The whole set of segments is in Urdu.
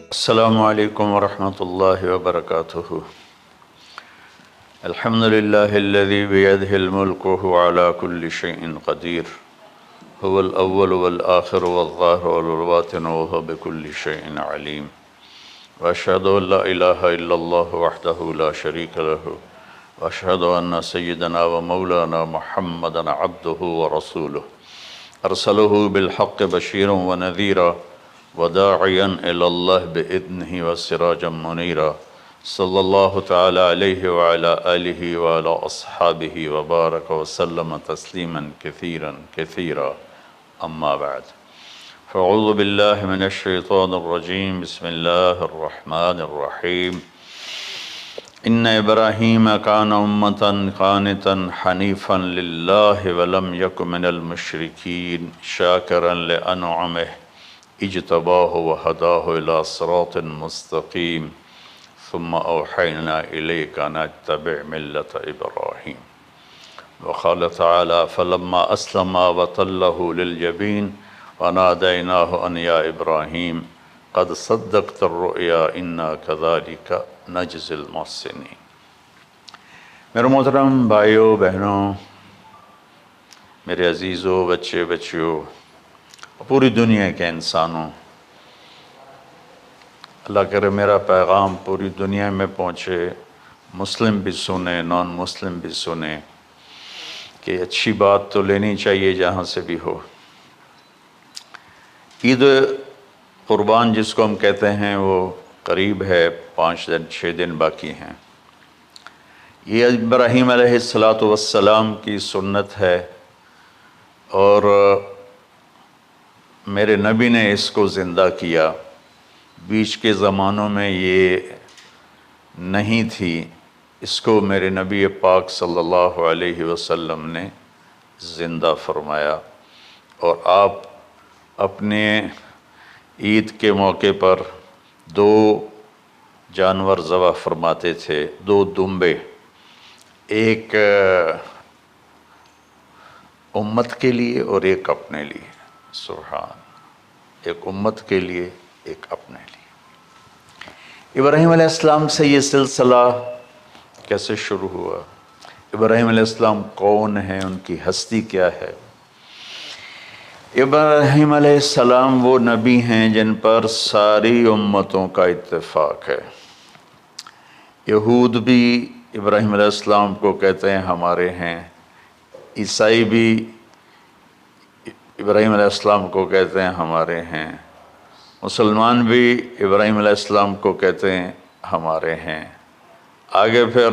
السلام علیکم ورحمۃ اللہ وبرکاتہ۔ الحمد للہ الذی بیدہ الملک وہو علی کل شیء قدیر، هو الاول والآخر والظاہر والباطن وہو بکل شیء علیم، واشہد ان لا الہ الا اللہ وحدہ لا شریک لہ، واشہد ان سیدنا ومولانا محمدا عبدہ ورسولہ، ارسلہ بالحق بشیرا ونذیرا وداعیا الی اللہ بإذنہ وسراجا منیرا، صلی اللہ تعالی علیہ وعلی آلہ وعلی اصحابہ وبارک وسلم تسلیما کثیرا کثیرا، اما بعد فاعوذ باللہ من الشیطان الرجیم، بسم اللہ الرحمن الرحیم۔ ان ابراہیم کان امۃ قانتا حنیفا للہ ولم یک من المشرکین شاکرا لانعمہ اجتباہ وہداہ الی صراط مستقیم، ثم اوحینا الیک ان اتبع ملۃ ابراہیم۔ وقال تعالی فلما اسلما وتلہ للجبین ونادیناہ ان یا ابراہیم قد صدقت الرؤیا انا کذلک نجزی المحسنین۔ میرے محترم بھائیوں بہنوں، میرے عزیزوں، بچے بچیوں، پوری دنیا کے انسانوں، اللہ کرے میرا پیغام پوری دنیا میں پہنچے، مسلم بھی سنیں، نان مسلم بھی سنیں، کہ اچھی بات تو لینی چاہیے جہاں سے بھی ہو۔ عید قربان جس کو ہم کہتے ہیں وہ قریب ہے، 5 دن 6 دن باقی ہیں۔ یہ ابراہیم علیہ السلام کی سنت ہے، اور میرے نبی نے اس کو زندہ کیا۔ بیچ کے زمانوں میں یہ نہیں تھی، اس کو میرے نبی پاک صلی اللہ علیہ وسلم نے زندہ فرمایا، اور آپ اپنے عید کے موقع پر 2 جانور ذبح فرماتے تھے، 2 دمبے، ایک امت کے لیے اور ایک اپنے لیے۔ سبحان، ایک امت کے لیے ایک اپنے لیے۔ ابراہیم علیہ السلام سے یہ سلسلہ کیسے شروع ہوا؟ ابراہیم علیہ السلام کون ہیں، ان کی ہستی کیا ہے؟ ابراہیم علیہ السلام وہ نبی ہیں جن پر ساری امتوں کا اتفاق ہے۔ یہود بھی ابراہیم علیہ السلام کو کہتے ہیں ہمارے ہیں، عیسائی بھی ابراہیم علیہ السلام کو کہتے ہیں ہمارے ہیں، مسلمان بھی ابراہیم علیہ السلام کو کہتے ہیں ہمارے ہیں۔ آگے پھر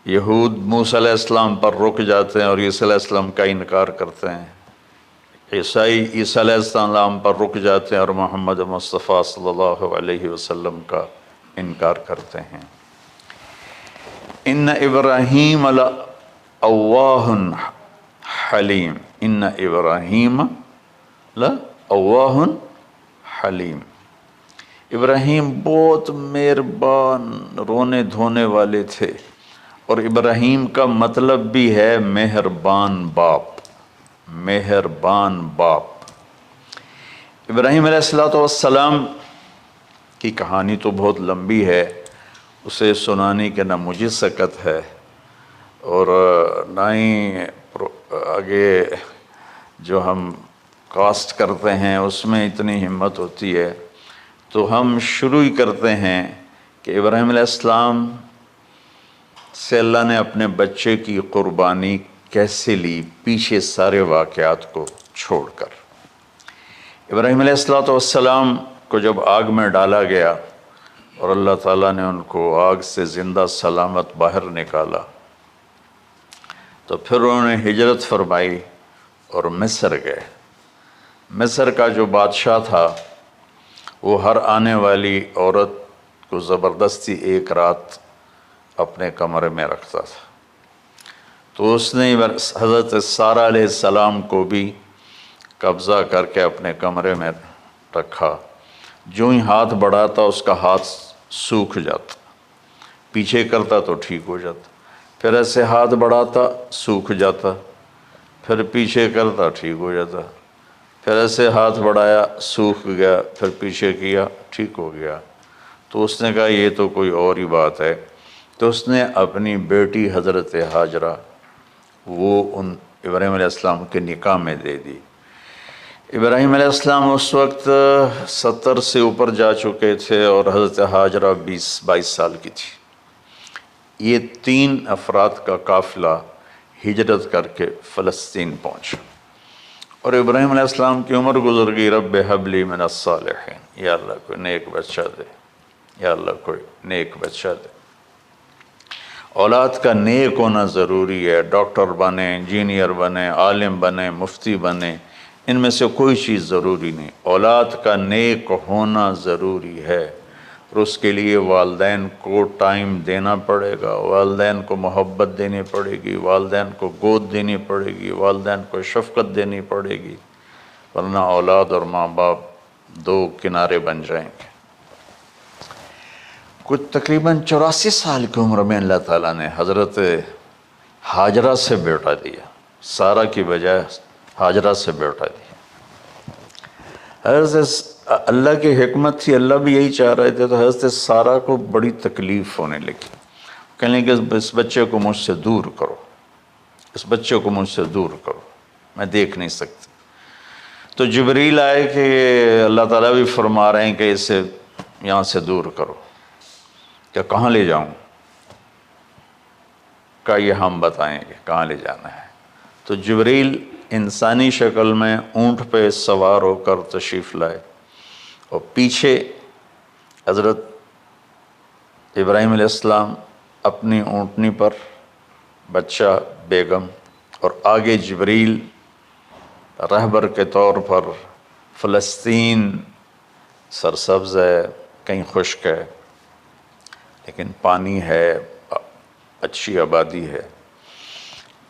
یہود موسیٰ علیہ السلام پر رک جاتے ہیں اور عیسیٰ علیہ السلام کا انکار کرتے ہیں، عیسائی عیسیٰ علیہ السلام پر رک جاتے ہیں اور محمد مصطفیٰ صلی اللہ علیہ وسلم کا انکار کرتے ہیں۔ ان ابراہیم لأواہ حلیم، ان ابراہیم لأواہ حلیم، ابراہیم بہت مہربان، رونے دھونے والے تھے، اور ابراہیم کا مطلب بھی ہے مہربان باپ، مہربان باپ۔ ابراہیم علیہ السلام کی کہانی تو بہت لمبی ہے، اسے سنانے کے نہ مجھے سکت ہے، اور نہ ہی آگے جو ہم کاسٹ کرتے ہیں اس میں اتنی ہمت ہوتی ہے، تو ہم شروع ہی کرتے ہیں کہ ابراہیم علیہ السلام سے اللہ نے اپنے بچے کی قربانی کیسے لی، پیچھے سارے واقعات کو چھوڑ کر۔ ابراہیم علیہ السلام کو جب آگ میں ڈالا گیا اور اللہ تعالیٰ نے ان کو آگ سے زندہ سلامت باہر نکالا، تو پھر انہوں نے ہجرت فرمائی اور مصر گئے۔ مصر کا جو بادشاہ تھا وہ ہر آنے والی عورت کو زبردستی 1 رات اپنے کمرے میں رکھتا تھا، تو اس نے حضرت سارہ علیہ السلام کو بھی قبضہ کر کے اپنے کمرے میں رکھا۔ جو ہی ہاتھ بڑھاتا اس کا ہاتھ سوکھ جاتا، پیچھے کرتا تو ٹھیک ہو جاتا، پھر ایسے ہاتھ بڑھاتا سوکھ جاتا، پھر پیچھے کرتا ٹھیک ہو جاتا، پھر ایسے ہاتھ بڑھایا سوکھ گیا، پھر پیچھے کیا ٹھیک ہو گیا۔ تو اس نے کہا یہ تو کوئی اور ہی بات ہے، تو اس نے اپنی بیٹی حضرت ہاجرہ وہ ان ابراہیم علیہ السلام کے نکاح میں دے دی۔ ابراہیم علیہ السلام اس وقت 70 سے اوپر جا چکے تھے اور حضرت ہاجرہ 22 سال کی تھی۔ یہ 3 افراد کا قافلہ ہجرت کر کے فلسطین پہنچا، اور ابراہیم علیہ السلام کی عمر گزر گئی۔ رب ہب لی من الصالحین، یا اللہ کوئی نیک بچہ دے، یا اللہ کوئی نیک بچہ دے۔ اولاد کا نیک ہونا ضروری ہے، ڈاکٹر بنے، انجینئر بنے، عالم بنے، مفتی بنے، ان میں سے کوئی چیز ضروری نہیں، اولاد کا نیک ہونا ضروری ہے، اور اس کے لیے والدین کو ٹائم دینا پڑے گا، والدین کو محبت دینی پڑے گی، والدین کو گود دینی پڑے گی، والدین کو شفقت دینی پڑے گی، ورنہ اولاد اور ماں باپ 2 کنارے بن جائیں گے۔ کچھ تقریباً 84 سال کی عمر میں اللہ تعالیٰ نے حضرت ہاجرہ سے بیٹا دیا، سارہ کی بجائے ہاجرہ سے بیٹا دیا۔ حضرت اللہ کی حکمت تھی، اللہ بھی یہی چاہ رہے تھے، تو حضرت سارہ کو بڑی تکلیف ہونے لگی، کہنے کہ اس بچے کو مجھ سے دور کرو، اس بچے کو مجھ سے دور کرو، میں دیکھ نہیں سکتی۔ تو جبریل آئے کہ اللہ تعالیٰ بھی فرما رہے ہیں کہ اسے یہاں سے دور کرو، کہ کہاں لے جاؤں؟ کہ یہ ہم بتائیں گے کہاں لے جانا ہے۔ تو جبریل انسانی شکل میں اونٹ پہ سوار ہو کر تشریف لائے، اور پیچھے حضرت ابراہیم علیہ السلام اپنی اونٹنی پر، بچہ بیگم، اور آگے جبریل رہبر کے طور پر۔ فلسطین سرسبز ہے، کہیں خشک ہے، لیکن پانی ہے، اچھی آبادی ہے۔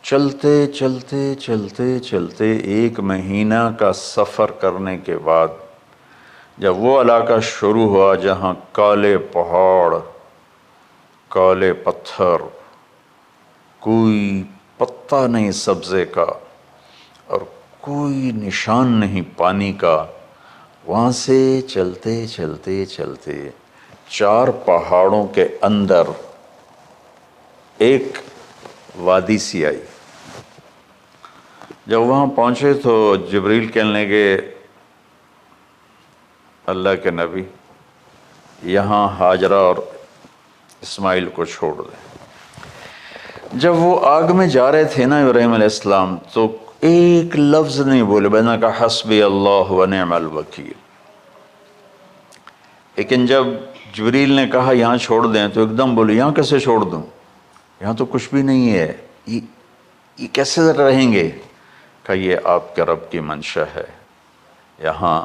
چلتے چلتے چلتے چلتے 1 مہینہ کا سفر کرنے کے بعد جب وہ علاقہ شروع ہوا جہاں کالے پہاڑ، کالے پتھر، کوئی پتا نہیں سبزے کا اور کوئی نشان نہیں پانی کا، وہاں سے چلتے چلتے چلتے 4 پہاڑوں کے اندر ایک وادی سی آئی۔ جب وہاں پہنچے تو جبریل کہنے لگے اللہ کے نبی یہاں ہاجرہ اور اسماعیل کو چھوڑ دیں۔ جب وہ آگ میں جا رہے تھے نا ابراہیم علیہ السلام، تو ایک لفظ نہیں بولے، بس نے کہا حسبی اللہ و نعم الوکیل۔ لیکن جب جبریل نے کہا یہاں چھوڑ دیں تو ایک دم بولے یہاں کیسے چھوڑ دوں، یہاں تو کچھ بھی نہیں ہے، یہ کیسے رہیں گے؟ کہ یہ آپ کے رب کی منشا ہے، یہاں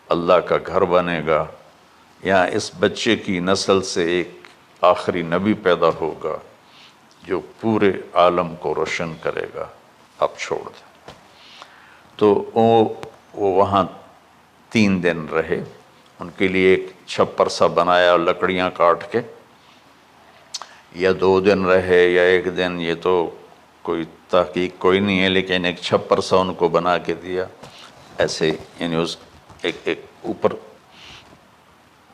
اللہ کا گھر بنے گا، یہاں اس بچے کی نسل سے ایک آخری نبی پیدا ہوگا جو پورے عالم کو روشن کرے گا، آپ چھوڑ دیں۔ تو وہ وہاں 3 دن رہے، ان کے لیے ایک چھپر سا بنایا لکڑیاں کاٹ کے، یا 2 دن رہے یا 1 دن، یہ تو کوئی تحقیق کوئی نہیں ہے، لیکن ایک چھپر سا ان کو بنا کے دیا ایسے، یعنی اس ایک اوپر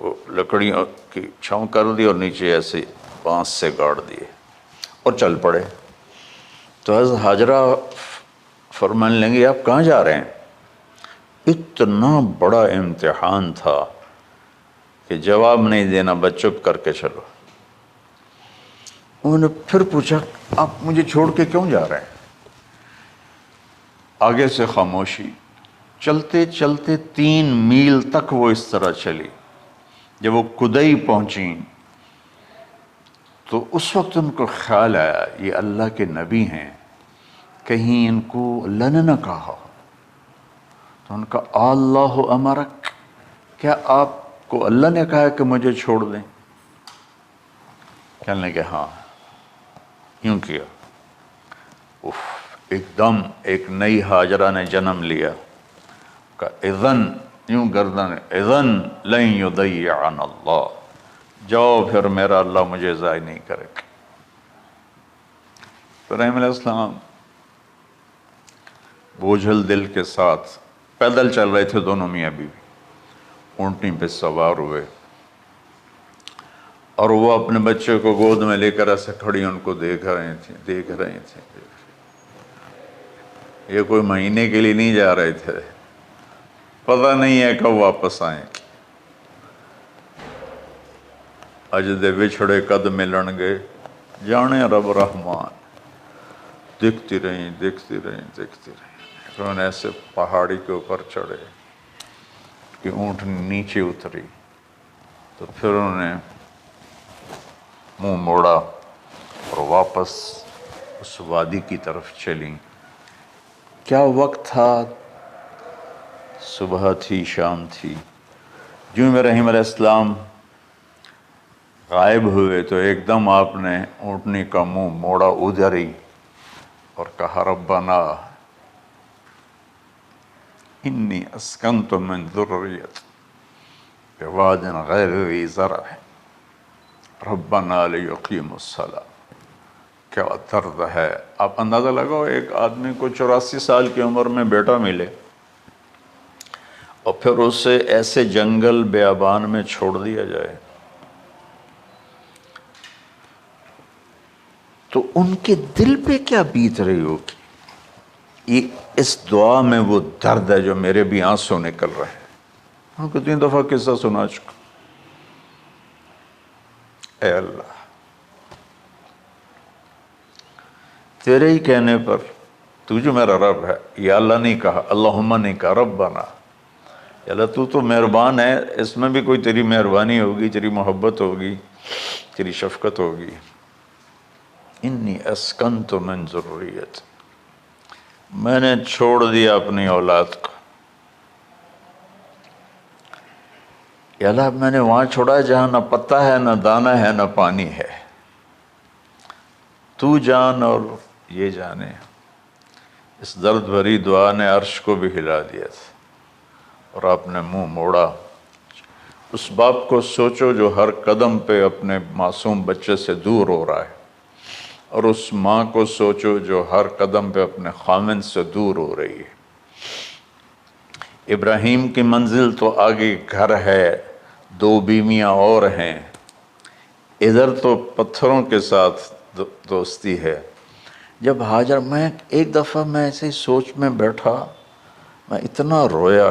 وہ لکڑیوں کی چھاؤں کر دی اور نیچے ایسے بانس سے گاڑ دیے اور چل پڑے۔ تو حضرت ہاجرہ فرمانے لگی آپ کہاں جا رہے ہیں؟ اتنا بڑا امتحان تھا کہ جواب نہیں دینا، بس چپ کر کے چلو۔ انہوں نے پھر پوچھا آپ مجھے چھوڑ کے کیوں جا رہے ہیں؟ آگے سے خاموشی۔ چلتے چلتے 3 میل تک وہ اس طرح چلی۔ جب وہ کدئی پہنچیں تو اس وقت ان کو خیال آیا یہ اللہ کے نبی ہیں، کہیں ان کو اللہ نے نہ کہا۔ تو ان کا اللہ امرک، کیا آپ کو اللہ نے کہا کہ مجھے چھوڑ دیں؟ کہنے لگے ہاں، یوں کیا۔ ایک دم ایک نئی ہاجرہ نے جنم لیا، کہ اذن، یوں گردن، اذن لن یضیعنا اللہ، جاؤ پھر میرا اللہ مجھے ضائع نہیں کرے گا۔ ابراہیم علیہ السلام بوجھل دل کے ساتھ پیدل چل رہے تھے، دونوں میاں بیوی اونٹنی پہ سوار ہوئے، اور وہ اپنے بچے کو گود میں لے کر ایسے کھڑی ان کو دیکھ رہے تھے. یہ کوئی مہینے کے لیے نہیں جا رہے تھے، پتہ نہیں ہے کب واپس آئیں. اج دے وچھڑے قد ملن گے، جانے رب رحمان. دیکھتی رہیں. پھر انہیں ایسے پہاڑی کے اوپر چڑھے کہ اونٹ نیچے اتری، تو پھر انہوں نے منہ موڑا اور واپس اس وادی کی طرف چلیں. کیا وقت تھا، صبح تھی، شام تھی. جو ابراہیم علیہ السلام غائب ہوئے تو ایک دم آپ نے اونٹنی کا منہ موڑا ادھر ہی اور کہا ربنا انی اسکنت من ذریت بواد غیر ذی زرع ربنا لیقیموا الصلاۃ. کیا درد ہے. آپ اندازہ لگاؤ، ایک آدمی کو 84 سال کی عمر میں بیٹا ملے اور پھر اسے ایسے جنگل بیابان میں چھوڑ دیا جائے، تو ان کے دل پہ کیا بیت رہی ہوگی. یہ اس دعا میں وہ درد ہے جو میرے بھی آنسو نکل رہے ہیں. ہم کو 3 دفعہ قصہ سنا چکا. اے اللہ، تیرے ہی کہنے پر، تو جو میرا رب ہے، یا اللہ نہیں کہا، اللہم نہیں کہا، ربنا. یا اللہ تو تو مہربان ہے، اس میں بھی کوئی تیری مہربانی ہوگی، تیری محبت ہوگی، تیری شفقت ہوگی. انی اسکنت من ذریت، میں نے چھوڑ دیا اپنی اولاد کو. یا اللہ میں نے وہاں چھوڑا جہاں نہ پتہ ہے، نہ دانہ ہے، نہ پانی ہے. تو جان اور یہ جانے. اس درد بھری دعا نے عرش کو بھی ہلا دیا تھا، اور آپ نے منہ موڑا. اس باپ کو سوچو جو ہر قدم پہ اپنے معصوم بچے سے دور ہو رہا ہے، اور اس ماں کو سوچو جو ہر قدم پہ اپنے خامن سے دور ہو رہی ہے. ابراہیم کی منزل تو آگے گھر ہے، 2 بیویاں اور ہیں، ادھر تو پتھروں کے ساتھ دوستی ہے. جب ہاجر، میں ایک دفعہ میں ایسے سوچ میں بیٹھا، میں اتنا رویا.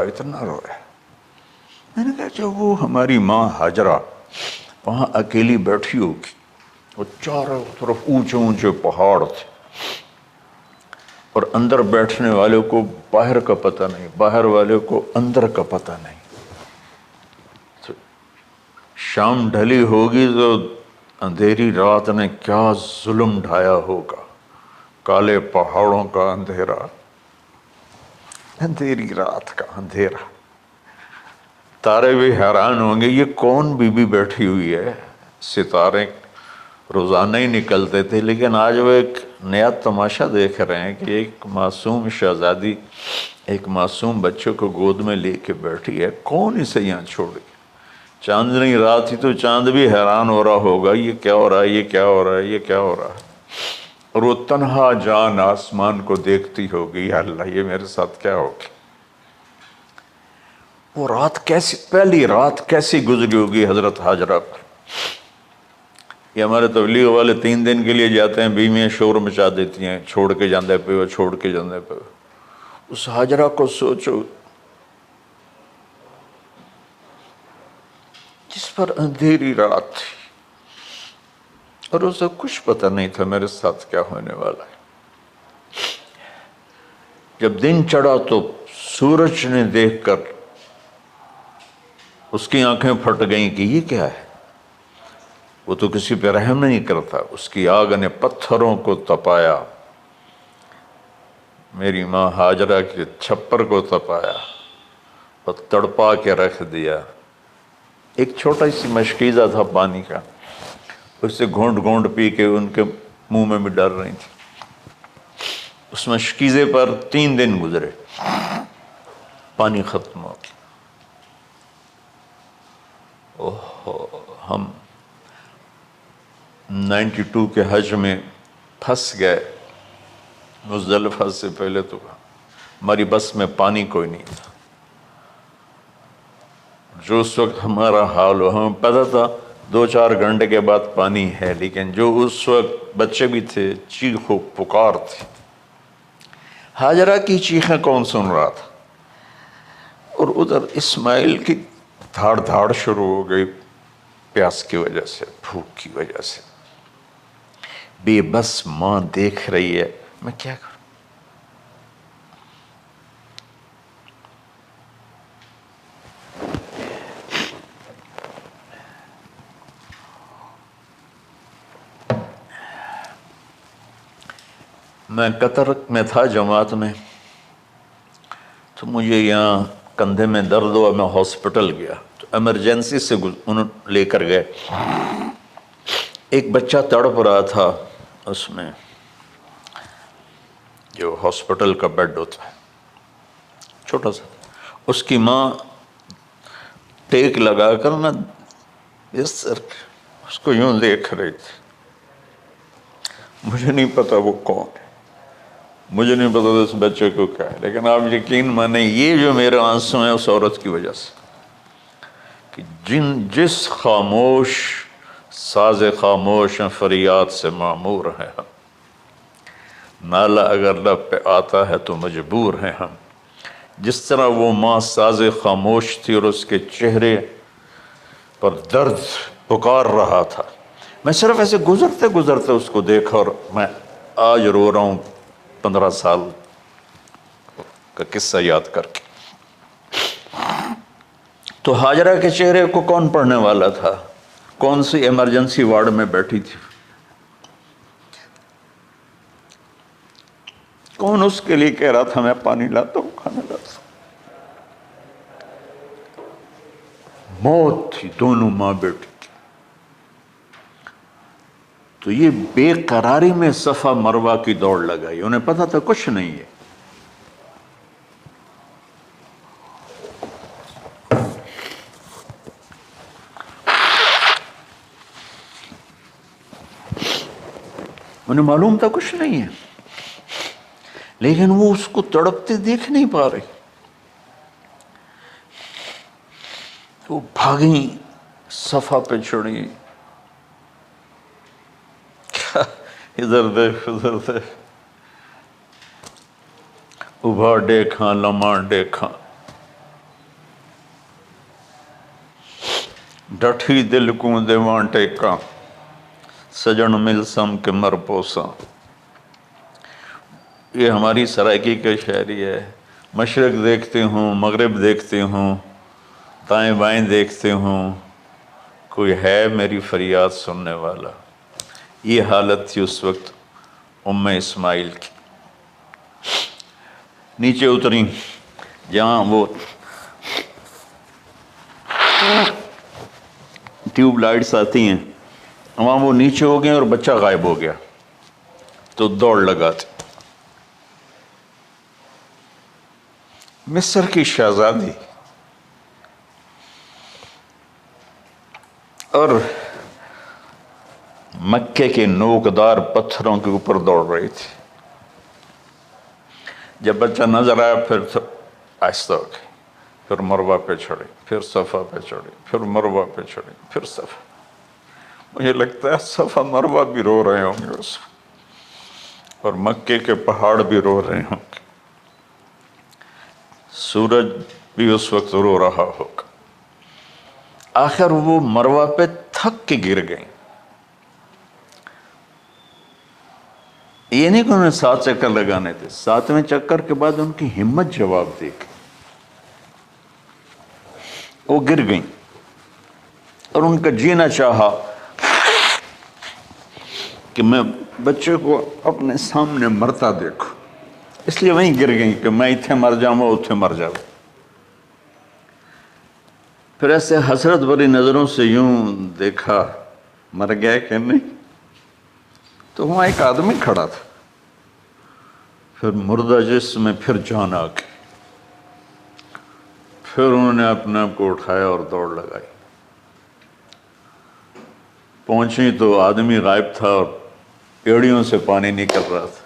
میں نے کہا جب وہ ہماری ماں ہاجرہ وہاں اکیلی بیٹھی ہوگی، وہ چاروں طرف اونچے اونچے پہاڑ تھے، اور اندر بیٹھنے والے کو باہر کا پتہ نہیں، باہر والے کو اندر کا پتہ نہیں. تو شام ڈھلی ہوگی تو اندھیری رات نے کیا ظلم ڈھایا ہوگا. کالے پہاڑوں کا اندھیرا، اندھیری رات کا اندھیرا. تارے بھی حیران ہوں گے یہ کون بی بی بیٹھی ہوئی ہے. ستارے روزانہ ہی نکلتے تھے، لیکن آج وہ ایک نیا تماشا دیکھ رہے ہیں کہ ایک معصوم شہزادی ایک معصوم بچے کو گود میں لے کے بیٹھی ہے. کون اسے یہاں چھوڑی. چاندنی رات ہی تو چاند بھی حیران ہو رہا ہوگا، یہ کیا ہو رہا ہے، یہ کیا ہو رہا ہے، یہ کیا ہو رہا ہے. اور وہ تنہا جان آسمان کو دیکھتی ہوگی، یا اللہ یہ میرے ساتھ کیا ہوگی. وہ رات کیسی، پہلی رات کیسی گزری ہوگی حضرت ہاجرہ پر. یہ ہمارے تبلیغ والے 3 دن کے لیے جاتے ہیں، بیویاں شور مچا دیتی ہیں، چھوڑ کے جاندے پہ وہ، چھوڑ کے جاندے پہ. اس ہاجرہ کو سوچو جس پر اندھیری رات تھی، اور اسے کچھ پتہ نہیں تھا میرے ساتھ کیا ہونے والا ہے. جب دن چڑھا تو سورج نے دیکھ کر اس کی آنکھیں پھٹ گئیں کہ یہ کیا ہے. وہ تو کسی پہ رحم نہیں کرتا. اس کی آگ نے پتھروں کو تپایا، میری ماں ہاجرہ کے چھپر کو تپایا اور تڑپا کے رکھ دیا. ایک چھوٹا سی مشکیزہ تھا پانی کا، اس سے گھونٹ گھونٹ پی کے ان کے منہ میں بھی ڈال رہی تھی. اس مشکیزے پر 3 دن گزرے، پانی ختم ہو گیا. ہم 92 کے حج میں پھنس گئے مزدلفہ سے پہلے تو ہماری بس میں پانی کوئی نہیں تھا. جو اس وقت ہمارا حال ہو، ہمیں پتہ تھا 2-4 گھنٹے کے بعد پانی ہے، لیکن جو اس وقت بچے بھی تھے، چیخ و پکار تھی. ہاجرہ کی چیخیں کون سن رہا تھا؟ اور ادھر اسماعیل کی دھاڑ دھاڑ شروع ہو گئی، پیاس کی وجہ سے، بھوک کی وجہ سے. بے بس ماں دیکھ رہی ہے، میں کیا کروں؟ میں قطر میں تھا جماعت میں، تو مجھے یہاں کندھے میں درد ہوا، میں ہاسپٹل گیا تو ایمرجنسی سے انہوں لے کر گئے. ایک بچہ تڑپ رہا تھا اس میں، جو ہاسپٹل کا بیڈ ہوتا ہے چھوٹا سا. اس کی ماں ٹیک لگا کر نا اس کو یوں دیکھ رہی تھی. مجھے نہیں پتا وہ کون ہے، مجھے نہیں پتا اس بچے کو کیا ہے، لیکن آپ یقین مانیں یہ جو میرے آنسو ہیں اس عورت کی وجہ سے، کہ جس خاموش ساز خاموش فریاد سے معمور ہیں ہم. نالہ اگر لب پہ آتا ہے تو مجبور ہیں ہم. جس طرح وہ ماں ساز خاموش تھی اور اس کے چہرے پر درد پکار رہا تھا، میں صرف ایسے گزرتے گزرتے اس کو دیکھا اور میں آج رو رہا ہوں 15 سال کا قصہ یاد کر کے. تو ہاجرہ کے چہرے کو کون پڑھنے والا تھا؟ کون سی ایمرجنسی وارڈ میں بیٹھی تھی؟ کون اس کے لیے کہہ رہا تھا میں پانی لاتا ہوں، کھانا لاتا ہوں؟ موت تھی دونوں ماں بیٹی کی. تو یہ بے قراری میں صفا مروہ کی دوڑ لگائی. انہیں پتا تھا کچھ نہیں ہے. انہیں معلوم تھا کچھ نہیں ہے، لیکن وہ اس کو تڑپتے دیکھ نہیں پا رہے. وہ بھاگیں، صفا پہ چڑھی، ادھر دیکھ ادھر دیکھ، ابھا دیکھاں لمحہ دیکھاں، ڈٹھی دل کو دیواں ٹیکاں، سجن مل سم کے مر پوساں. یہ ہماری سرائکی کا شاعری ہے. مشرق دیکھتے ہوں، مغرب دیکھتے ہوں، دائیں بائیں دیکھتے ہوں، کوئی ہے میری فریاد سننے والا. یہ حالت تھی اس وقت ام اسماعیل کی. نیچے اتری جہاں وہ ٹیوب لائٹس آتی ہیں، وہاں وہ نیچے ہو گئے اور بچہ غائب ہو گیا. تو دوڑ لگاتے. مصر کی شہزادی اور مکے کے نوکدار پتھروں کے اوپر دوڑ رہی تھی. جب بچہ نظر آیا پھر آہستہ ہو گئی، پھر مروہ پہ چڑھی، پھر صفا پہ چڑھی، پھر مروہ پہ چڑھی، پھر صفا. مجھے لگتا ہے صفا مروہ بھی رو رہے ہوں گے اس وقت، اور مکے کے پہاڑ بھی رو رہے ہوں گے. سورج بھی اس وقت رو رہا ہوگا. آخر وہ مروہ پہ تھک کے گر گئیں. یہ نہیں کہ انہیں 7 چکر لگانے تھے، 7ویں چکر کے بعد ان کی ہمت جواب دے گئی، وہ گر گئیں. اور ان کا جینا چاہا کہ میں بچے کو اپنے سامنے مرتا دیکھوں، اس لیے وہیں گر گئیں کہ میں اتھے مر جاؤں اتھے مر جاؤں. پھر ایسے حسرت بھری نظروں سے یوں دیکھا، مر گیا کہ نہیں. تو وہاں ایک آدمی کھڑا تھا. پھر مردہ جسم میں پھر جان آ گئی. پھر انہوں نے اپنے آپ کو اٹھایا اور دوڑ لگائی. پہنچی تو آدمی غائب تھا اور پیڑیوں سے پانی نکل رہا تھا.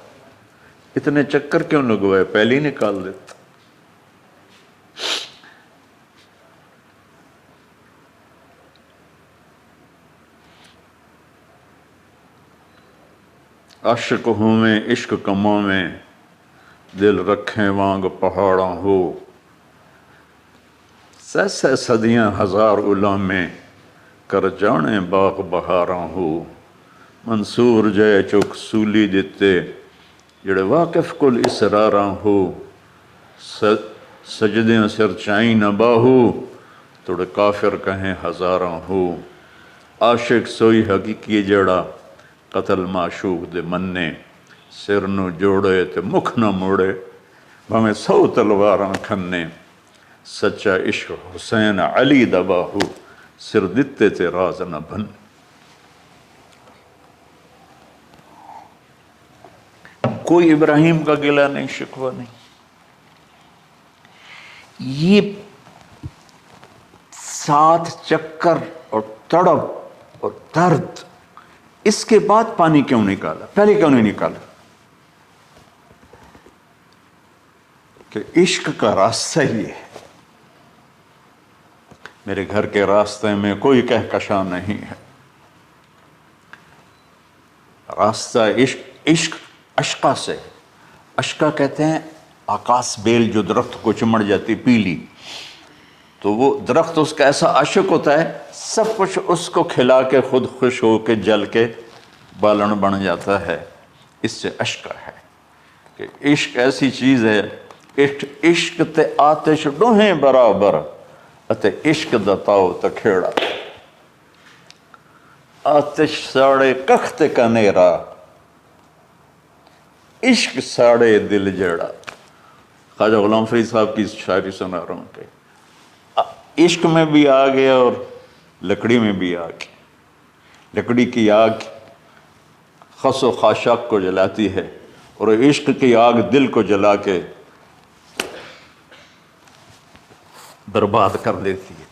اتنے چکر کیوں لگوائے؟ پہلے ہی نکال دیتا۔ عاشق ہوں میں عشق کماں میں، دل رکھیں وانگ پہاڑاں ہو، سہ سہ صدیاں ہزار غلامیں، کر جانے باغ بہاراں ہو۔ منصور جے چک سولی دتے، جڑے واقف کل اسراراں ہو، سجدیں سر چائیں نہ باہو، توڑے کافر کہیں ہزاراں ہو۔ عاشق سوئی حقیقی جڑا، قتل معشوق دے مننے، سر نو جوڑے تے مکھ نہ موڑے، بھامیں 100 تلواراں کھنے۔ سچا عشق حسین علی دا باہو، سر دتے تے راز نہ بن۔ کوئی ابراہیم کا گلہ نہیں، شکوہ نہیں۔ یہ 7 چکر اور تڑپ اور درد، اس کے بعد پانی کیوں نکالا؟ پہلے کیوں نہیں نکالا؟ کہ عشق کا راستہ ہی ہے۔ میرے گھر کے راستے میں کوئی کہکشاں نہیں ہے، راستہ عشق اشقا سے۔ اشقا کہتے ہیں آکاس بیل جو درخت کو چمڑ جاتی پیلی، تو وہ درخت اس کا ایسا عاشق ہوتا ہے، سب کچھ اس کو کھلا کے خود خوش ہو کے جل کے بالن بن جاتا ہے۔ اس سے اشقا ہے کہ عشق ایسی چیز ہے، عشق تے آتش ڈوہیں برابر، اتے عشق دا تاؤ تکھیڑا، آتش ساڑے کخت کا نیرا، عشق ساڑے دل جیڑا۔ خواجہ غلام فرید صاحب کی شاعری سنا رہا ہوں کہ عشق میں بھی آگ ہے اور لکڑی میں بھی آگ ہے۔ لکڑی کی آگ خس و خاشاک کو جلاتی ہے، اور عشق کی آگ دل کو جلا کے برباد کر دیتی ہے۔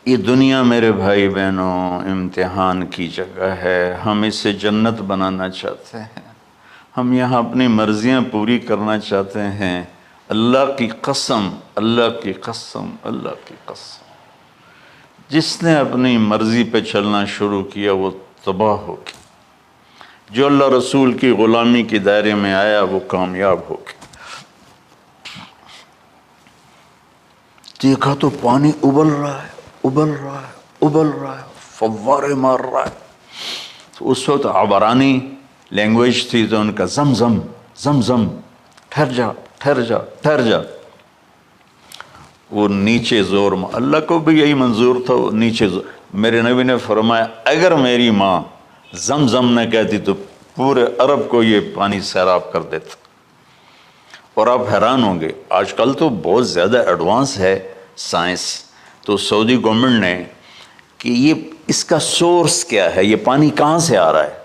یہ دنیا میرے بھائی بہنوں امتحان کی جگہ ہے۔ ہم اسے جنت بنانا چاہتے ہیں، ہم یہاں اپنی مرضیاں پوری کرنا چاہتے ہیں۔ اللہ کی قسم، اللہ کی قسم، اللہ کی قسم، جس نے اپنی مرضی پہ چلنا شروع کیا وہ تباہ ہو گیا۔ جو اللہ رسول کی غلامی کے دائرے میں آیا وہ کامیاب ہو گیا۔ دیکھا تو پانی ابل رہا ہے، ابل رہا ہے، ابل رہا ہے، فوارے مار رہا ہے۔ تو اس وقت عبرانی لینگویج تھی تو ان کا زمزم زمزم، ٹھہر جا ٹھہر جا ٹھہر جا۔ وہ نیچے زور، اللہ کو بھی یہی منظور تھا، وہ نیچے زور۔ میرے نبی نے فرمایا اگر میری ماں زمزم نہ کہتی تو پورے عرب کو یہ پانی سیراب کر دیتا۔ اور آپ حیران ہوں گے، آج کل تو بہت زیادہ ایڈوانس ہے سائنس، تو سعودی گورنمنٹ نے کہ یہ اس کا سورس کیا ہے، یہ پانی کہاں سے آ رہا ہے،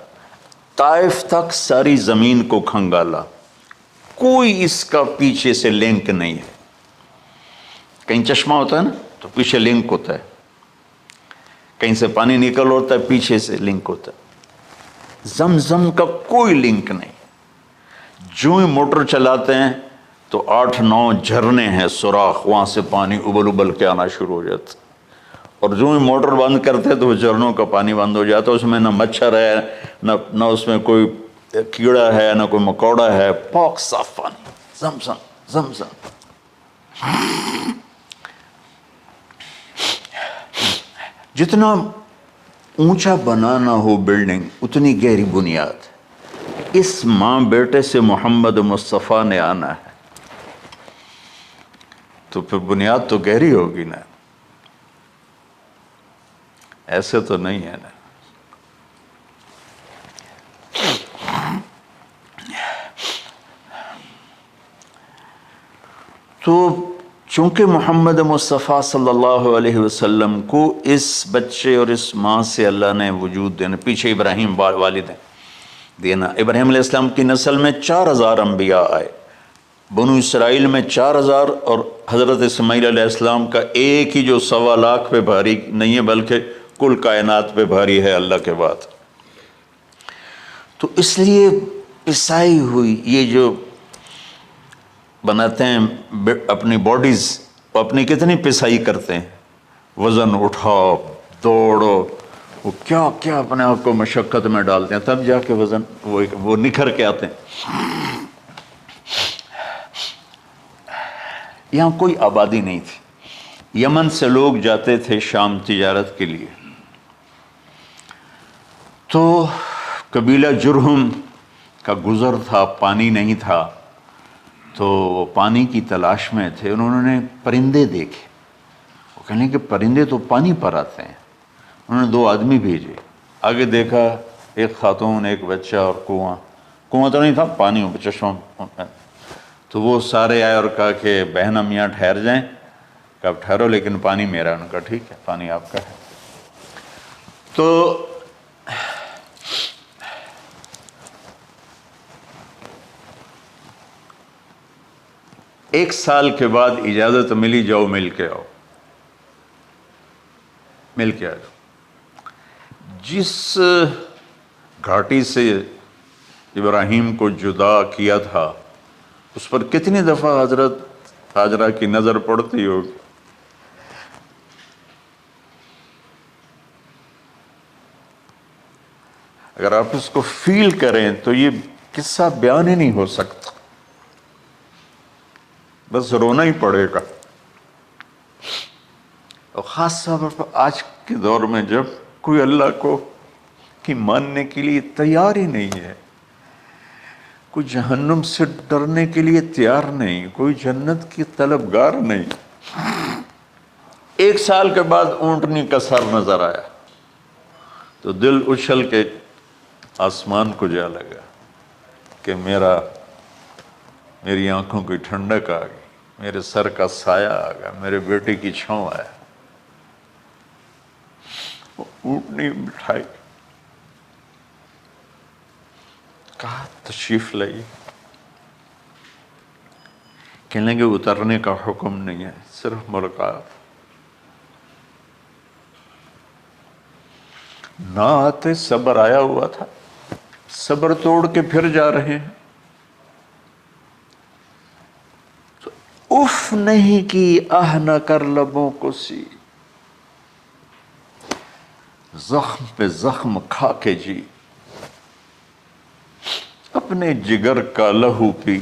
طائف تک ساری زمین کو کھنگالا، کوئی اس کا پیچھے سے لنک نہیں ہے۔ کہیں چشمہ ہوتا ہے نا تو پیچھے لنک ہوتا ہے، کہیں سے پانی نکل ہوتا ہے پیچھے سے لنک ہوتا ہے۔ زمزم کا کوئی لنک نہیں۔ جو ہی موٹر چلاتے ہیں تو 8-9 جھرنے ہیں سوراخ، وہاں سے پانی ابل ابل کے آنا شروع ہو جاتا، اور جو ہی موٹر بند کرتے تو وہ جھرنوں کا پانی بند ہو جاتا۔ اس میں نہ مچھر ہے، نہ اس میں کوئی کیڑا ہے، نہ کوئی مکوڑا ہے، پاک صاف پانی، زمزم زمزم۔ جتنا اونچا بنانا ہو بلڈنگ اتنی گہری بنیاد۔ اس ماں بیٹے سے محمد مصطفیٰ نے آنا ہے تو پھر بنیاد تو گہری ہوگی نا، ایسے تو نہیں ہے نا۔ تو چونکہ محمد مصطفیٰ صلی اللہ علیہ وسلم کو اس بچے اور اس ماں سے اللہ نے وجود دینا، پیچھے ابراہیم والد ہیں دینا، ابراہیم علیہ السلام کی نسل میں 4000 انبیاء آئے، بنو اسرائیل میں 4000 اور حضرت اسماعیل علیہ السلام کا ایک ہی جو 1.25 لاکھ پہ بھاری نہیں ہے بلکہ کل کائنات پہ بھاری ہے اللہ کے بعد۔ تو اس لیے پسائی ہوئی یہ جو بناتے ہیں اپنی باڈیز، وہ اپنی کتنی پسائی کرتے ہیں، وزن اٹھاؤ، دوڑو، وہ کیا کیا اپنے آپ کو مشقت میں ڈالتے ہیں، تب جا کے وزن وہ نکھر کے آتے ہیں۔ یہاں کوئی آبادی نہیں تھی، یمن سے لوگ جاتے تھے شام تجارت کے لیے، تو قبیلہ جرہم کا گزر تھا، پانی نہیں تھا، تو وہ پانی کی تلاش میں تھے، انہوں نے پرندے دیکھے، وہ کہنے کہ پرندے تو پانی پر آتے ہیں، انہوں نے 2 آدمی بھیجے، آگے دیکھا ایک خاتون، ایک بچہ اور کنواں تو نہیں تھا، پانی چشمہ، تو وہ سارے آئے اور کہا کہ بہن ہم یہاں ٹھہر جائیں، کہ اب ٹھہرو لیکن پانی میرا، ان کا ٹھیک ہے پانی آپ کا ہے۔ تو ایک سال کے بعد اجازت ملی، جاؤ مل کے آؤ، مل کے آؤ۔ جس گھاٹی سے ابراہیم کو جدا کیا تھا اس پر کتنی دفعہ حضرت ہاجرہ کی نظر پڑتی ہوگی، اگر آپ اس کو فیل کریں تو یہ قصہ بیان ہی نہیں ہو سکتا، بس رونا ہی پڑے گا۔ اور خاص طور پر آج کے دور میں جب کوئی اللہ کو کی ماننے کے لیے تیار ہی نہیں ہے، کوئی جہنم سے ڈرنے کے لیے تیار نہیں، کوئی جنت کی طلبگار نہیں۔ 1 سال کے بعد اونٹنی کا سر نظر آیا تو دل اچھل کے آسمان کو جا لگا کہ میری آنکھوں کی ٹھنڈک آ گئی، میرے سر کا سایہ آ گیا، میرے بیٹے کی چھاؤں آیا۔ وہ اونٹنی بٹھائی، کہا تشریف لائیے، کہنے کہ اترنے کا حکم نہیں ہے، صرف ملاقات۔ نہ آتے صبر آیا ہوا تھا، صبر توڑ کے پھر جا رہے ہیں، تو اف نہیں کی، آہ نہ کر لبوں کو سی، زخم پہ زخم کھا کے جی، اپنے جگر کا لہو پی،